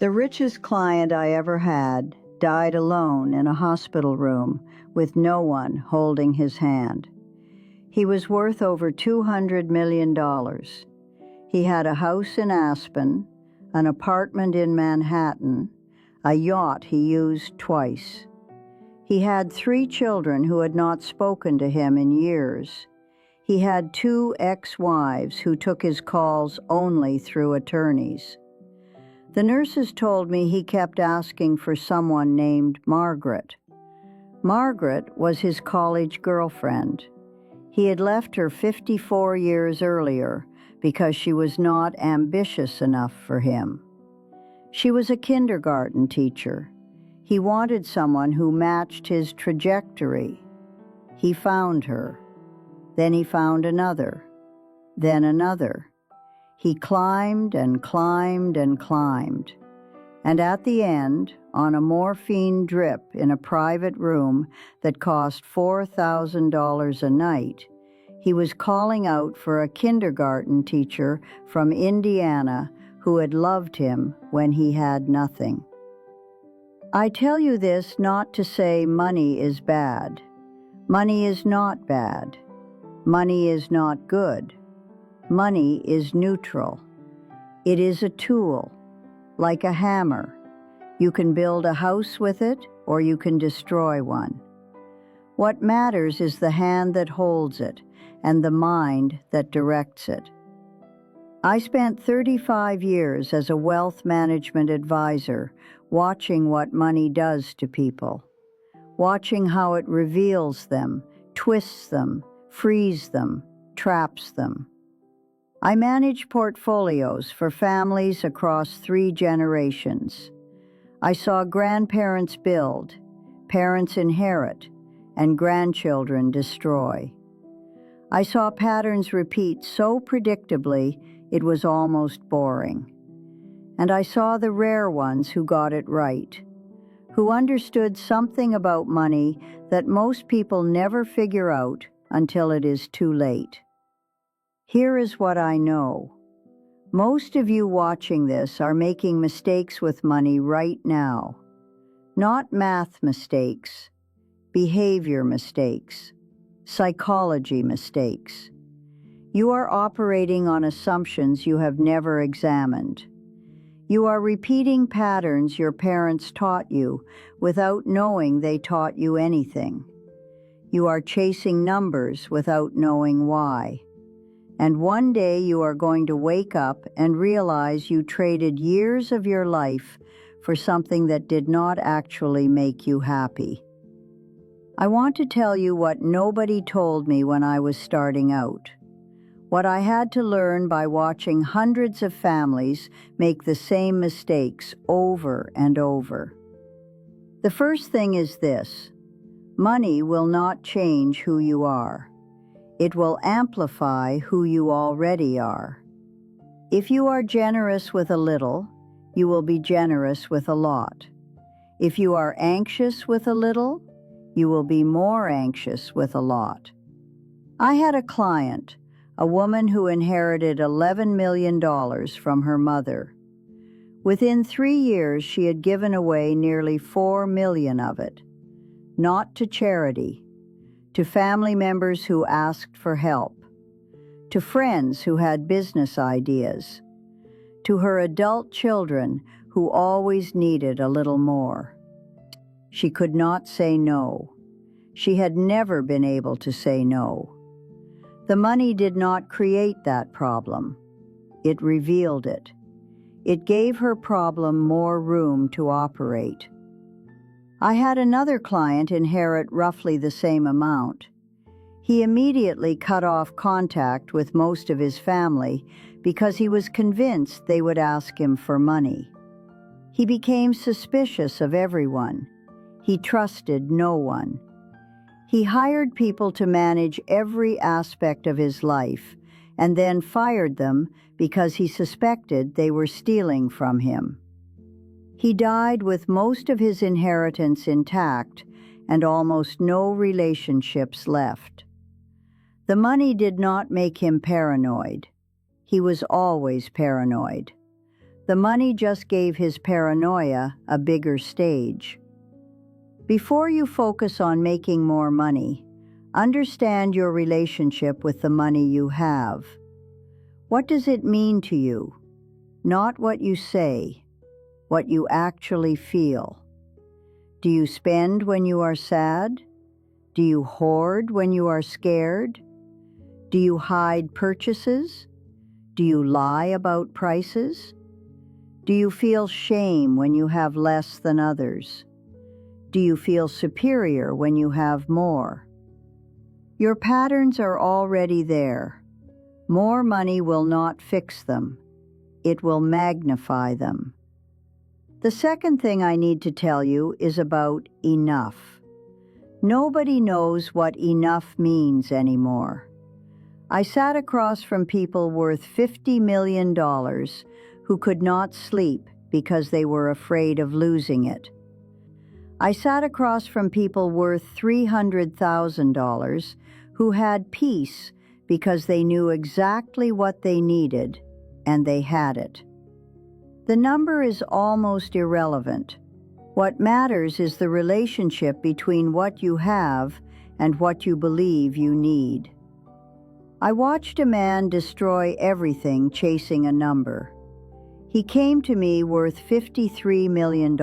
The richest client I ever had died alone in a hospital room with no one holding his hand. He was worth over $200 million. He had a house in Aspen, an apartment in Manhattan, a yacht he used twice. He had 3 children who had not spoken to him in years. He had 2 ex-wives who took his calls only through attorneys. The nurses told me he kept asking for someone named Margaret. Margaret was his college girlfriend. He had left her 54 years earlier because she was not ambitious enough for him. She was a kindergarten teacher. He wanted someone who matched his trajectory. He found her. Then he found another. Then another. He climbed and climbed and climbed. And at the end, on a morphine drip in a private room that cost $4,000 a night, he was calling out for a kindergarten teacher from Indiana who had loved him when he had nothing. I tell you this not to say money is bad. Money is not bad. Money is not good. Money is neutral. It is a tool, like a hammer. You can build a house with it, or you can destroy one. What matters is the hand that holds it and the mind that directs it. I spent 35 years as a wealth management advisor watching what money does to people, watching how it reveals them, twists them, frees them, traps them. I manage portfolios for families across 3 generations. I saw grandparents build, parents inherit, and grandchildren destroy. I saw patterns repeat so predictably it was almost boring. And I saw the rare ones who got it right, who understood something about money that most people never figure out until it is too late. Here is what I know. Most of you watching this are making mistakes with money right now. Not math mistakes, behavior mistakes, psychology mistakes. You are operating on assumptions you have never examined. You are repeating patterns your parents taught you without knowing they taught you anything. You are chasing numbers without knowing why. And one day you are going to wake up and realize you traded years of your life for something that did not actually make you happy. I want to tell you what nobody told me when I was starting out. What I had to learn by watching hundreds of families make the same mistakes over and over. The first thing is this: money will not change who you are. It will amplify who you already are. If you are generous with a little, you will be generous with a lot. If you are anxious with a little, you will be more anxious with a lot. I had a client, a woman who inherited $11 million from her mother. Within 3 years, she had given away nearly $4 million of it, not to charity, to family members who asked for help, to friends who had business ideas, to her adult children who always needed a little more. She could not say no. She had never been able to say no. The money did not create that problem. It revealed it. It gave her problem more room to operate. I had another client inherit roughly the same amount. He immediately cut off contact with most of his family because he was convinced they would ask him for money. He became suspicious of everyone. He trusted no one. He hired people to manage every aspect of his life and then fired them because he suspected they were stealing from him. He died with most of his inheritance intact and almost no relationships left. The money did not make him paranoid. He was always paranoid. The money just gave his paranoia a bigger stage. Before you focus on making more money, understand your relationship with the money you have. What does it mean to you? Not what you say, what you actually feel. Do you spend when you are sad? Do you hoard when you are scared? Do you hide purchases? Do you lie about prices? Do you feel shame when you have less than others? Do you feel superior when you have more? Your patterns are already there. More money will not fix them. It will magnify them. The second thing I need to tell you is about enough. Nobody knows what enough means anymore. I sat across from people worth $50 million who could not sleep because they were afraid of losing it. I sat across from people worth $300,000 who had peace because they knew exactly what they needed and they had it. The number is almost irrelevant. What matters is the relationship between what you have and what you believe you need. I watched a man destroy everything chasing a number. He came to me worth $53 million.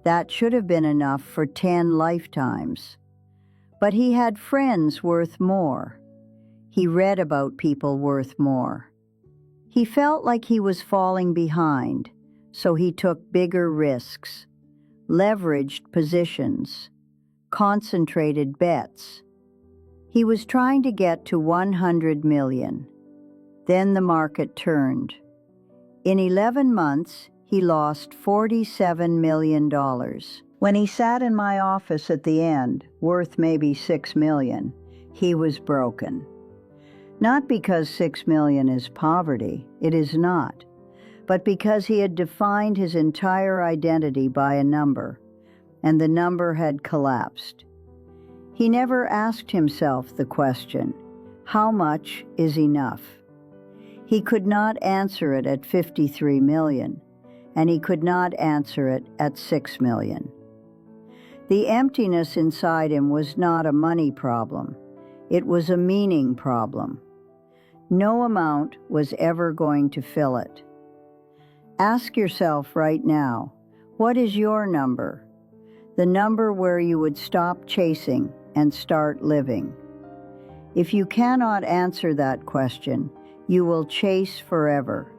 That should have been enough for 10 lifetimes. But he had friends worth more. He read about people worth more. He felt like he was falling behind, so he took bigger risks, leveraged positions, concentrated bets. He was trying to get to 100 million. Then the market turned. In 11 months, he lost $47 million. When he sat in my office at the end, worth maybe $6 million, he was broken. Not because $6 million is poverty, it is not, but because he had defined his entire identity by a number, and the number had collapsed. He never asked himself the question, how much is enough? He could not answer it at 53 million, and he could not answer it at 6 million. The emptiness inside him was not a money problem. It was a meaning problem. No amount was ever going to fill it. Ask yourself right now, what is your number? The number where you would stop chasing and start living. If you cannot answer that question, you will chase forever,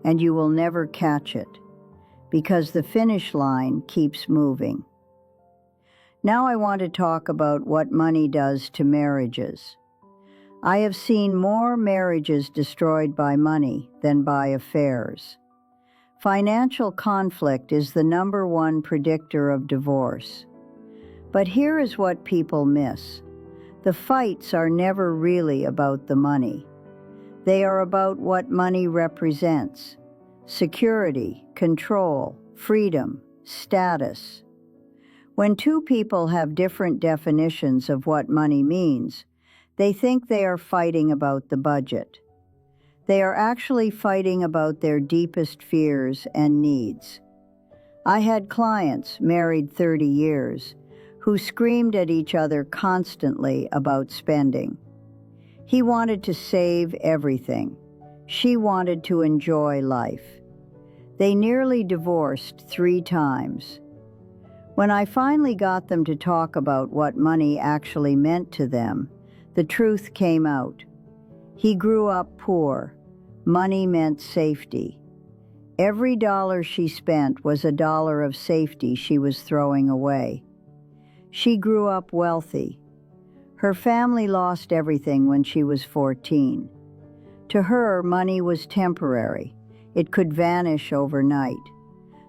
and you will never catch it, because the finish line keeps moving. Now I want to talk about what money does to marriages. I have seen more marriages destroyed by money than by affairs. Financial conflict is the #1 predictor of divorce. But here is what people miss. The fights are never really about the money. They are about what money represents: security, control, freedom, status. When two people have different definitions of what money means, they think they are fighting about the budget. They are actually fighting about their deepest fears and needs. I had clients, married 30 years, who screamed at each other constantly about spending. He wanted to save everything. She wanted to enjoy life. They nearly divorced 3 times. When I finally got them to talk about what money actually meant to them, the truth came out. He grew up poor. Money meant safety. Every dollar she spent was a dollar of safety she was throwing away. She grew up wealthy. Her family lost everything when she was 14. To her, money was temporary. It could vanish overnight.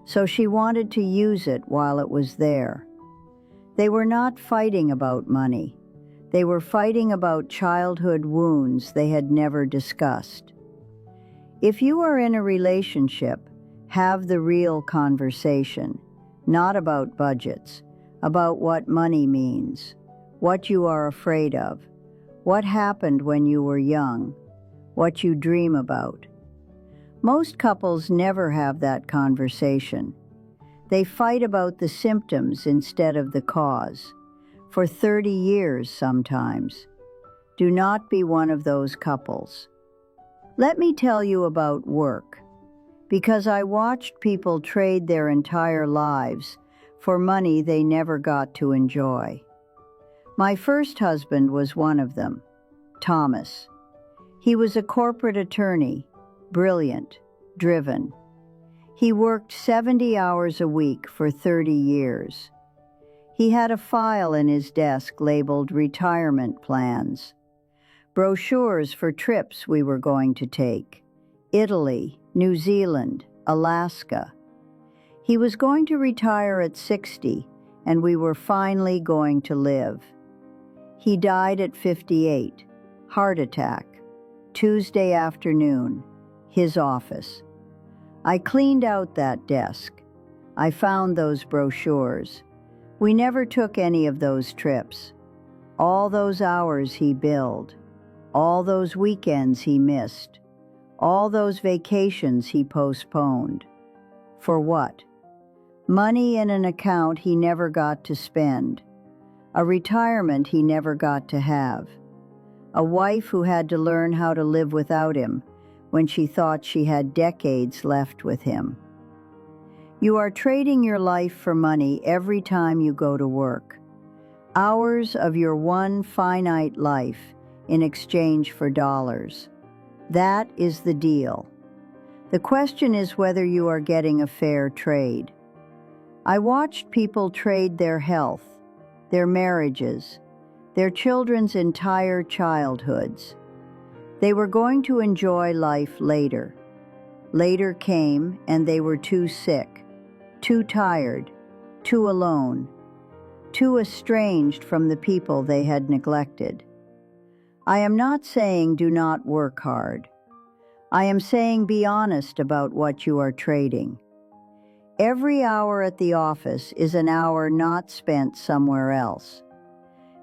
So she wanted to use it while it was there. They were not fighting about money. They were fighting about childhood wounds they had never discussed. If you are in a relationship, have the real conversation, not about budgets, about what money means, what you are afraid of, what happened when you were young, what you dream about. Most couples never have that conversation. They fight about the symptoms instead of the cause, for 30 years sometimes. Do not be one of those couples. Let me tell you about work, because I watched people trade their entire lives for money they never got to enjoy. My first husband was one of them, Thomas. He was a corporate attorney, brilliant, driven. He worked 70 hours a week for 30 years. He had a file in his desk labeled retirement plans, brochures for trips we were going to take, Italy, New Zealand, Alaska. He was going to retire at 60, and we were finally going to live. He died at 58, heart attack, Tuesday afternoon, his office. I cleaned out that desk. I found those brochures. We never took any of those trips. All those hours he billed, all those weekends he missed, all those vacations he postponed. For what? Money in an account he never got to spend, a retirement he never got to have, a wife who had to learn how to live without him when she thought she had decades left with him. You are trading your life for money every time you go to work. Hours of your one finite life in exchange for dollars. That is the deal. The question is whether you are getting a fair trade. I watched people trade their health, their marriages, their children's entire childhoods. They were going to enjoy life later. Later came, and they were too sick, too tired, too alone, too estranged from the people they had neglected. I am not saying do not work hard. I am saying be honest about what you are trading. Every hour at the office is an hour not spent somewhere else.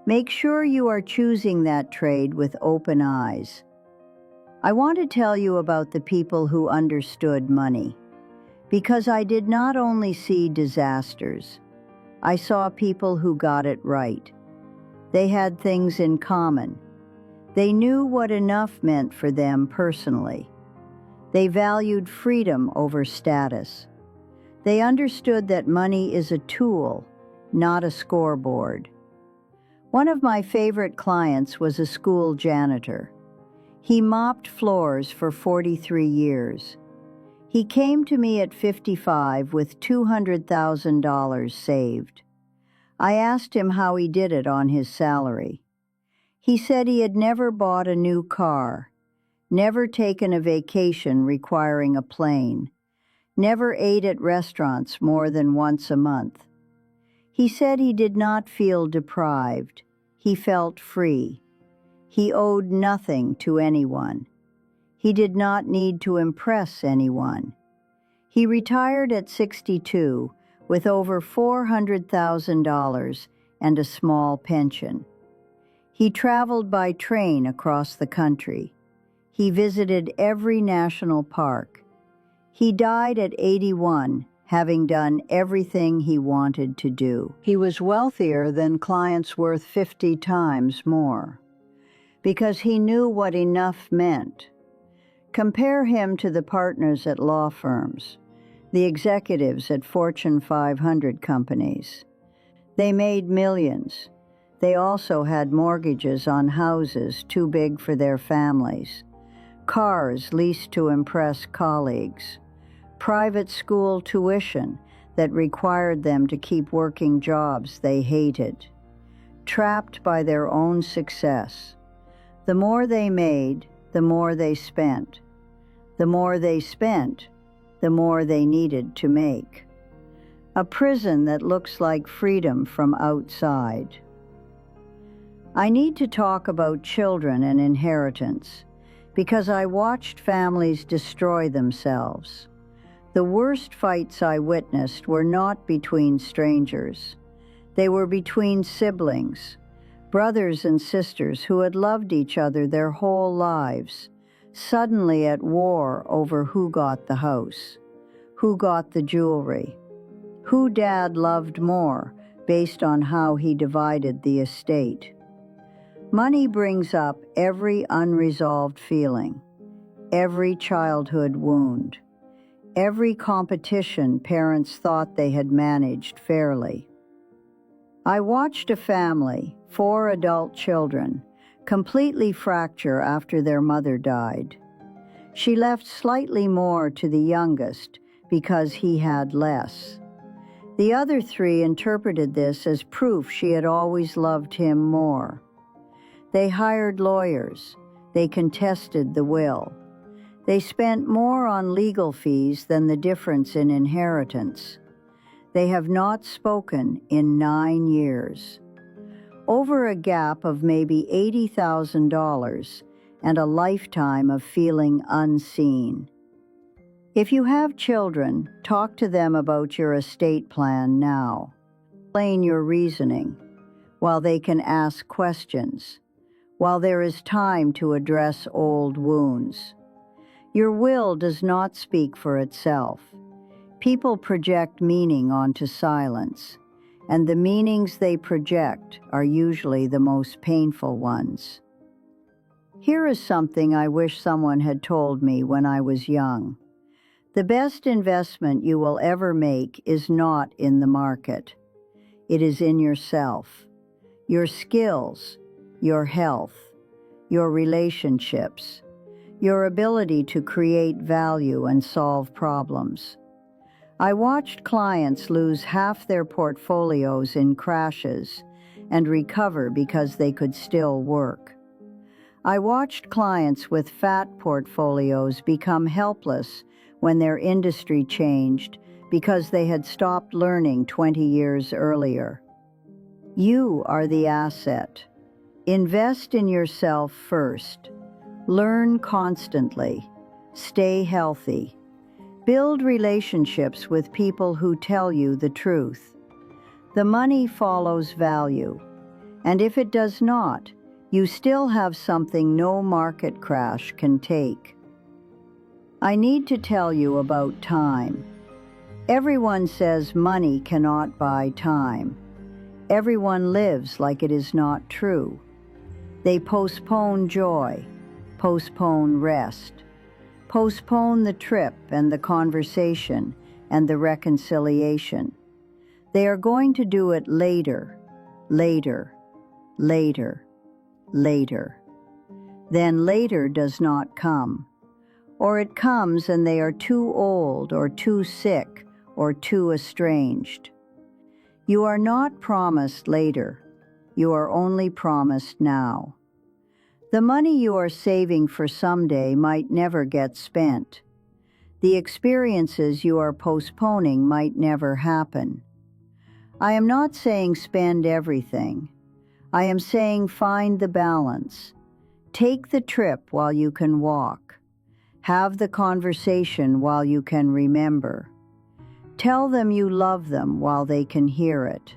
Make sure you are choosing that trade with open eyes. I want to tell you about the people who understood money, because I did not only see disasters. I saw people who got it right. They had things in common. They knew what enough meant for them personally. They valued freedom over status. They understood that money is a tool, not a scoreboard. One of my favorite clients was a school janitor. He mopped floors for 43 years. He came to me at 55 with $200,000 saved. I asked him how he did it on his salary. He said he had never bought a new car, never taken a vacation requiring a plane, never ate at restaurants more than once a month. He said he did not feel deprived. He felt free. He owed nothing to anyone. He did not need to impress anyone. He retired at 62 with over $400,000 and a small pension. He traveled by train across the country. He visited every national park. He died at 81, having done everything he wanted to do. He was wealthier than clients worth 50 times more, because he knew what enough meant. Compare him to the partners at law firms, the executives at Fortune 500 companies. They made millions. They also had mortgages on houses too big for their families, cars leased to impress colleagues, private school tuition that required them to keep working jobs they hated, trapped by their own success. The more they made, the more they spent. The more they spent, the more they needed to make. A prison that looks like freedom from outside. I need to talk about children and inheritance, because I watched families destroy themselves. The worst fights I witnessed were not between strangers. They were between siblings, brothers and sisters who had loved each other their whole lives, suddenly at war over who got the house, who got the jewelry, who Dad loved more based on how he divided the estate. Money brings up every unresolved feeling, every childhood wound, every competition parents thought they had managed fairly. I watched a family, 4 adult children, completely fracture after their mother died. She left slightly more to the youngest because he had less. The other 3 interpreted this as proof she had always loved him more. They hired lawyers. They contested the will. They spent more on legal fees than the difference in inheritance. They have not spoken in 9 years. Over a gap of maybe $80,000 and a lifetime of feeling unseen. If you have children, talk to them about your estate plan now. Explain your reasoning, while they can ask questions, while there is time to address old wounds. Your will does not speak for itself. People project meaning onto silence, and the meanings they project are usually the most painful ones. Here is something I wish someone had told me when I was young. The best investment you will ever make is not in the market. It is in yourself, your skills, your health, your relationships, your ability to create value and solve problems. I watched clients lose half their portfolios in crashes and recover because they could still work. I watched clients with fat portfolios become helpless when their industry changed because they had stopped learning 20 years earlier. You are the asset. Invest in yourself first. Learn constantly. Stay healthy. Build relationships with people who tell you the truth. The money follows value, and if it does not, you still have something no market crash can take. I need to tell you about time. Everyone says money cannot buy time. Everyone lives like it is not true. They postpone joy, postpone rest, postpone the trip and the conversation and the reconciliation. They are going to do it later, later, later, later. Then later does not come. Or it comes and they are too old or too sick or too estranged. You are not promised later. You are only promised now. The money you are saving for someday might never get spent. The experiences you are postponing might never happen. I am not saying spend everything. I am saying find the balance. Take the trip while you can walk. Have the conversation while you can remember. Tell them you love them while they can hear it.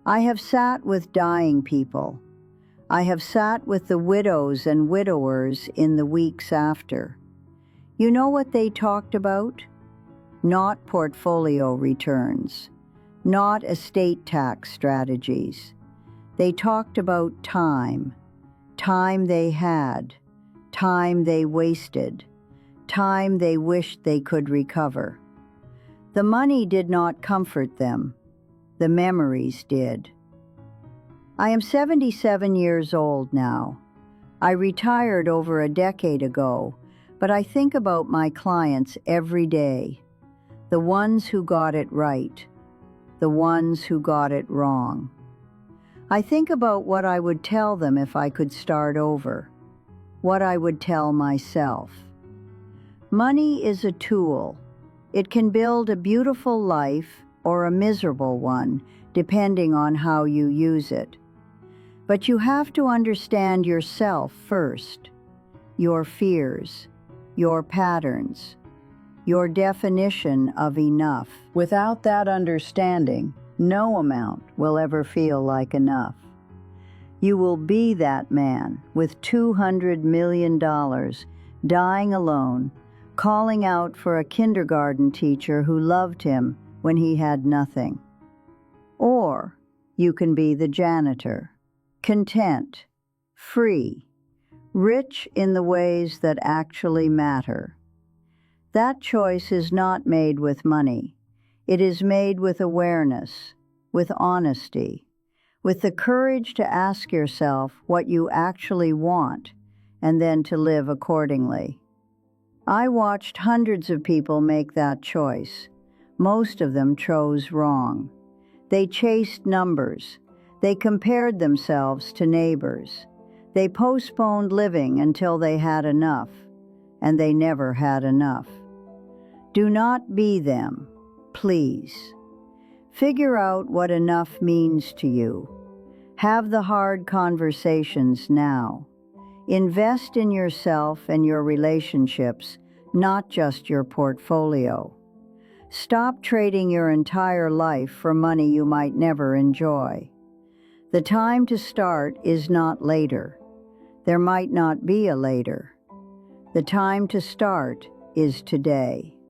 I have sat with dying people. I have sat with the widows and widowers in the weeks after. You know what they talked about? Not portfolio returns, not estate tax strategies. They talked about time, time they had, time they wasted, time they wished they could recover. The money did not comfort them. The memories did. I am 77 years old now. I retired over a decade ago, but I think about my clients every day. The ones who got it right, the ones who got it wrong. I think about what I would tell them if I could start over, what I would tell myself. Money is a tool. It can build a beautiful life or a miserable one, depending on how you use it. But you have to understand yourself first, your fears, your patterns, your definition of enough. Without that understanding, no amount will ever feel like enough. You will be that man with $200 million dying alone, calling out for a kindergarten teacher who loved him when he had nothing. Or you can be the janitor, content, free, rich in the ways that actually matter. That choice is not made with money. It is made with awareness, with honesty, with the courage to ask yourself what you actually want and then to live accordingly. I watched hundreds of people make that choice. Most of them chose wrong. They chased numbers. They compared themselves to neighbors. They postponed living until they had enough, and they never had enough. Do not be them, please. Figure out what enough means to you. Have the hard conversations now. Invest in yourself and your relationships, not just your portfolio. Stop trading your entire life for money you might never enjoy. The time to start is not later. There might not be a later. The time to start is today.